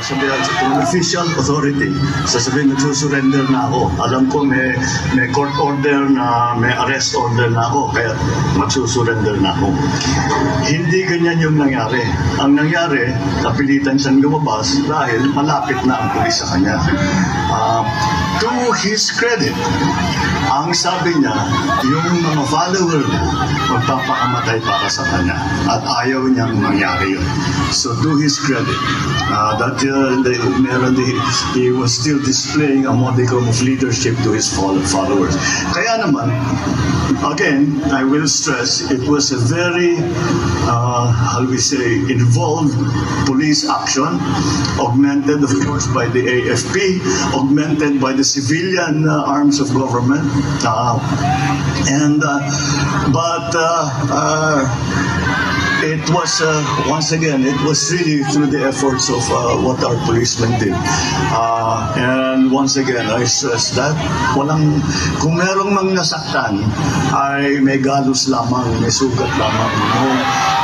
Sabihan sa official authority, sasabihin nagsusurrender na ako. Alam ko may court order na, may arrest order na ako, kaya magsusurrender na ako. Hindi ganyan yung nangyari. Ang nangyari, napilitan siyang lumabas dahil malapit na ang pulis sa kanya. To his credit, ang sabi niya, yung mga follower niya, magpapakamatay para sa kanya. At ayaw niyang mangyari yun. So to his credit, he was still displaying a modicum of leadership to his followers. Kaya naman, again, I will stress, it was a very, how we say, involved police action, augmented, of course, by the AFP, augmented by the civilian arms of government, it was, once again, it was really through the efforts of what our policemen did. And once again, I stress that kung merong mang nasaktan, ay may galos lamang, may sugat lamang.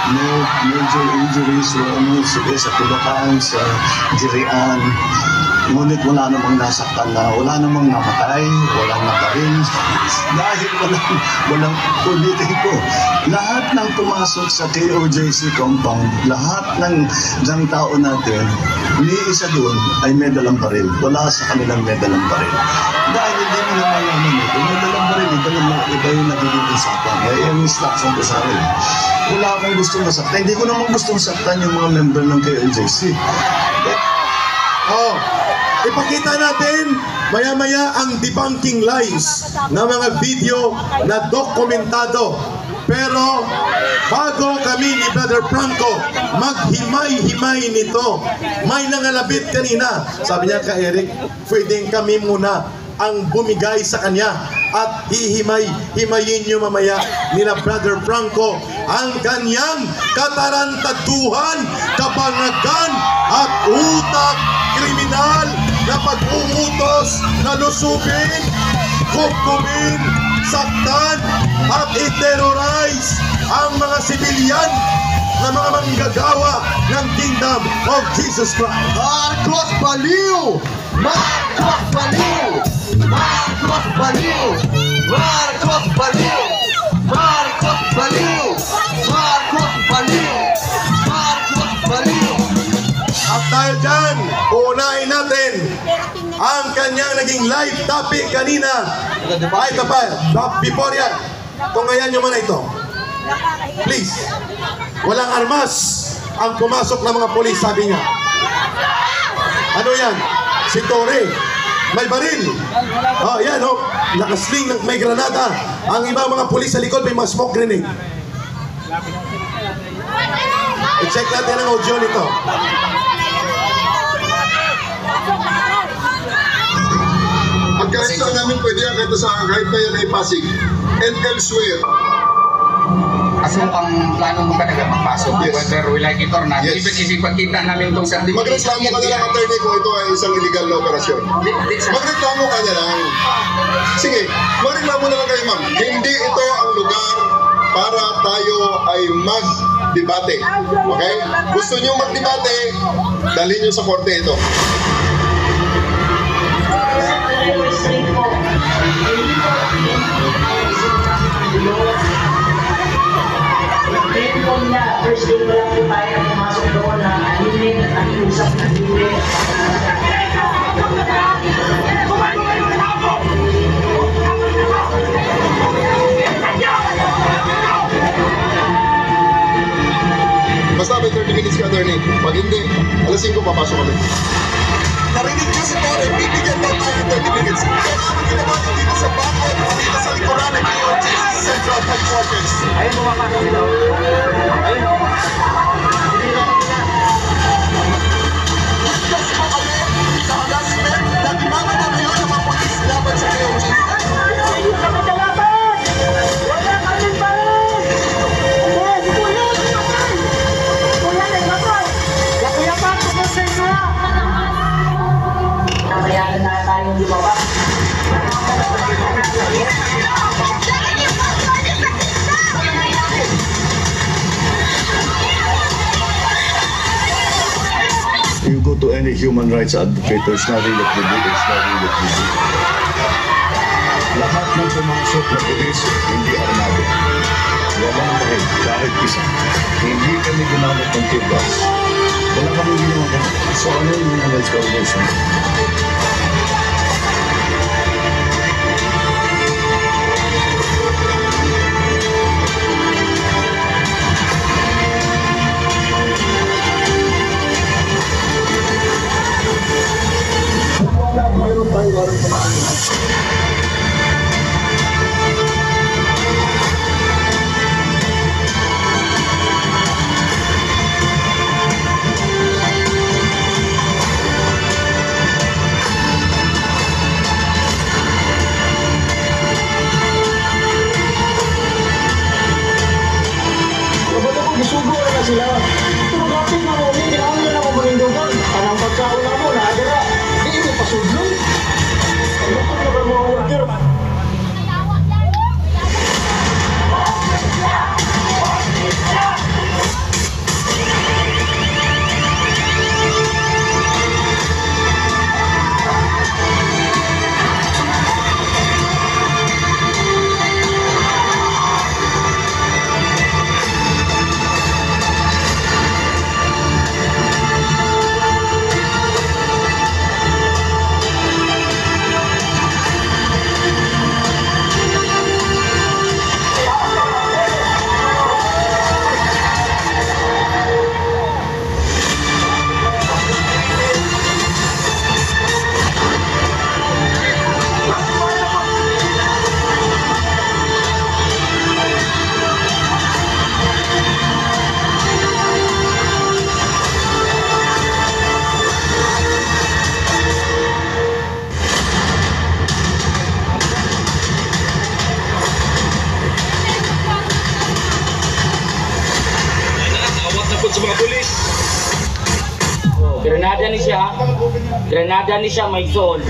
No major injuries, sa tulakan, sa girian. Ngunit wala namang nasaktan wala namang namatay, walang naparin. Dahil walang ulitin ko. Lahat ng pumasok sa KOJC compound, lahat ng tao natin, ni isa doon ay may dalang baril. Wala sa kanilang may dalang baril. Dahil hindi mo naman naman ito, may dalang baril, iba yung nagiging usapan. Kaya yung instruction ko sa akin. Wala akong gustong masaktan. Hindi ko naman gustong saktan yung mga member ng KOJC. Ipakita natin maya-maya ang debunking lies na mga video na dokumentado. Pero bago kami ni Brother Franco maghimay-himay nito, may nangalabit kanina. Sabi niya kay Eric, pwedeng kami muna ang bumigay sa kanya at himayin nyo mamaya nila Brother Franco ang kanyang katarantaduhan, kabangagan at utak kriminal na pag-uutos na lusubin, kukumin, saktan at i-terrorize ang mga sibilyan na mga manggagawa ng Kingdom of Jesus Christ. Marcos Baliw! Marcos Baliw! Marcos Baliw! Marcos Baliw! Marcos Baliw! Marcos Baliw! Marcos Baliw! At dahil dyan, unahin natin ang kanyang naging live topic kanina. Ay, ito pa, before yan, tungayan nyo muna ito. Please, walang armas ang pumasok ng mga polis, sabi niya. Ano yan? Si Torre, may baril. Yan, nakasling ng may granada. Ang ibang mga polis sa likod may mga smoke grenade. I-check natin ang audio nito. Ang kahit saan namin pwede yan, kahit na yan ay Pasig and elsewhere. Kasi ang plano mo talaga magpasok, whether we like it or not. Yes. Isipag kita namin itong certificate. Magreklamo ka na lang, attorney, kung ito ay isang illegal na operasyon. Magreklamo ka na lang. Sige, magreklamo na lang kayo, ma'am. Hindi ito ang lugar para tayo ay mag-debate. Okay? Gusto nyo mag-debate, dalhin nyo sa korte ito. First day pa lang po tayo pumasok doon na alimin at nakiusap na alimin. Basta may 30 minutes ka, attorney. Pag hindi, alas 5 papasok kami. Narinig ko si Torre, bibigyan daw tayo ng 30 minutes. Kaya namin ginawa niyo dito sa bakod, dito sa likuran ng KOJC Central Headquarters. Ayun, bumapasok ito. Ayun, Discuss mo kami sa harassment na ginagawa na ngayon ng mga polis laban sa KOJC. hindi kami kalaban! Wala kami pa rin! Yes, kuya! Kuya, nagmamay! Kuya, pasok na sa inyo! Namayanan na tayong lumaba. human rights advocates na relocate. Lahat ng pumasok na pulis, hindi armado. Walang bahid, kahit isa. Hindi kami ginamit ng tear gas. Wala kami ginawa ganun. So ano yung human rights violation? Mayroon tayo warang pamaan. Gisugo na sila. Tumagapit na mo, hindi na na ako manindugan. Parang pagkauna mo na agara. Hindi mo pasudlong. Ano ko na ba mga worker? Granada ni siya may sol.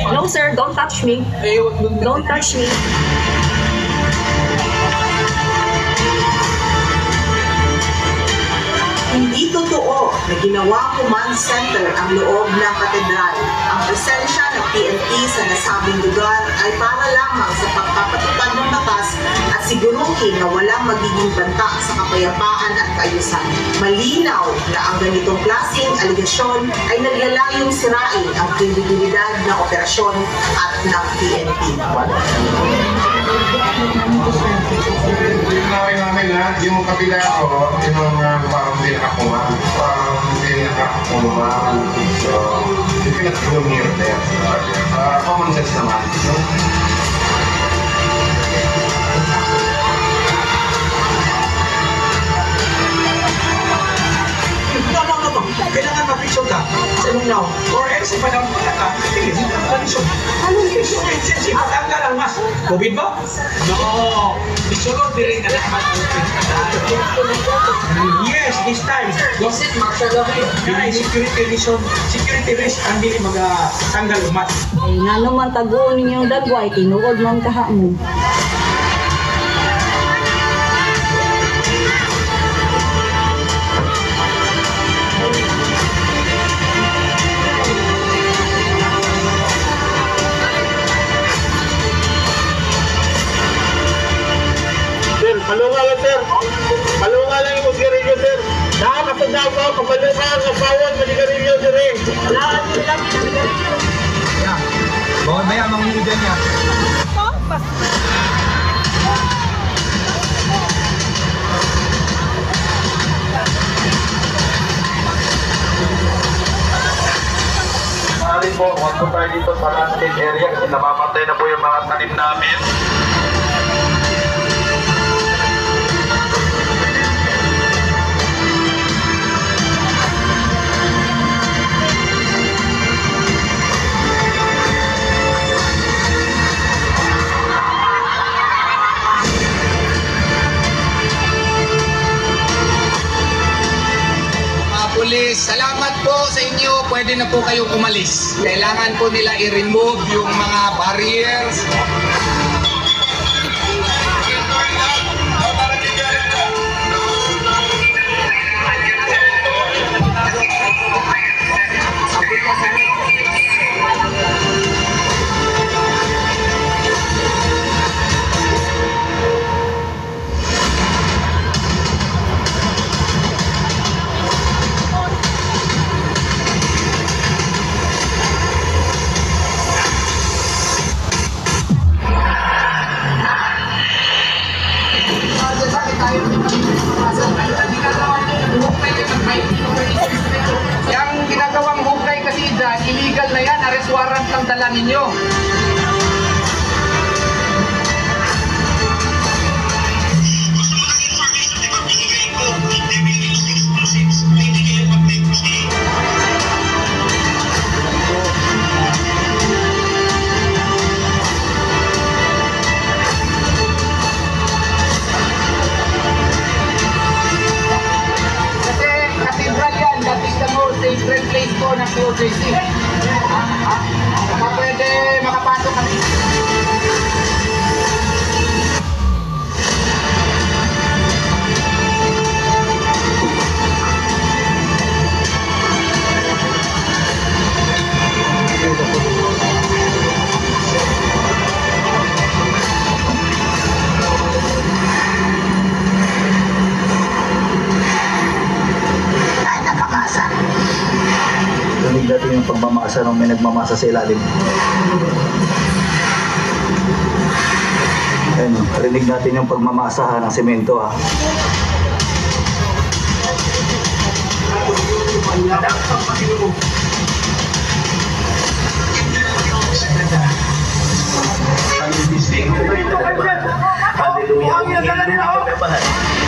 No sir, don't touch me. Don't touch me. Hindi totoo na ginawa command center ang loob ng katedral. Ang presensya ng PNP sa nasabing lugar ay para lamang sa pagpapatupad ng batas at siguruhin na walang magiging banta sa kapayapaan at kaayusan. Malinaw na ang ganitong klaseng aligasyon ay naglalayong sirain ang kredibilidad ng operasyon at ng PNP. Tinawin namin na yung kabila ko, yung parang hindi nakakuha. So, you cannot go near there. Common sense naman. No. Kailangan ma-picture ka sa lungnaw. Or else, if panahon mo ka, hindi ka ma-picture. Anong picture? Ang lang mas. COVID ba? No. Isunod din na naman. Yes, this time. Was it martial law? Security reason. Security risk ang dili mag-tanggal umat. Ay nga naman taguon ninyong dagway, tinuod man kahamon. Palungalan, sir. Palungalan yung sigarilyo, sir. Nakakapagdaw ko, kapalungalan, kapawag, masigarilyo, sir. Lahat yung lang yung sigarilyo. Bawal ba yan, mangingi dyan yan? Maaari po, huwag po tayo dito sa landscape area kasi namamatay na po yung mga tanim namin. Pulis, salamat po sa inyo. Pwede na po kayong umalis. Kailangan po nila i-remove yung mga barriers. Yang ginagawang hukay kasi dyan, illegal na yan, arrest warrant lang dala ninyo. Sacred place po ng POJC. Baka pwede makapasok kami. Rinig natin yung pagmamasa nung may nagmamasa sa ilalim. Ayun, rinig natin yung pagmamasa ng semento ha. Hallelujah.